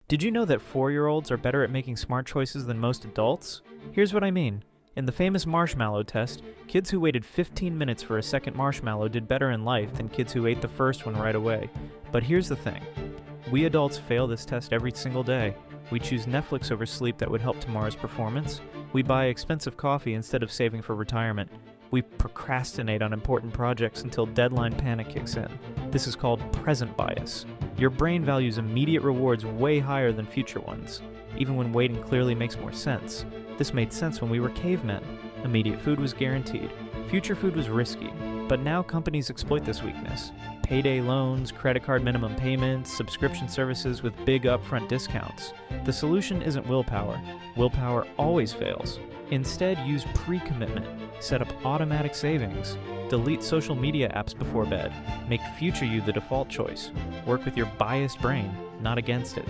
Did you know that 4-year-olds are better at making smart choices than most adults? Here's what I mean. In the famous marshmallow test, kids who waited 15 minutes for a second marshmallow did better in life than kids who ate the first one right away. But here's the thing. We adults fail this test every single day. We choose Netflix over sleep that would help tomorrow's performance. We buy expensive coffee instead of saving for retirement. We procrastinate on important projects until deadline panic kicks in. This is called present bias. Your brain values immediate rewards way higher than future ones, even when waiting clearly makes more sense. This made sense when we were cavemen. Immediate food was guaranteed. Future food was risky. But now companies exploit this weakness. Payday loans, credit card minimum payments, subscription services with big upfront discounts. The solution isn't willpower. Willpower always fails. Instead, use pre-commitment. Set up automatic savings. Delete social media apps before bed. Make future you the default choice. Work with your biased brain, not against it.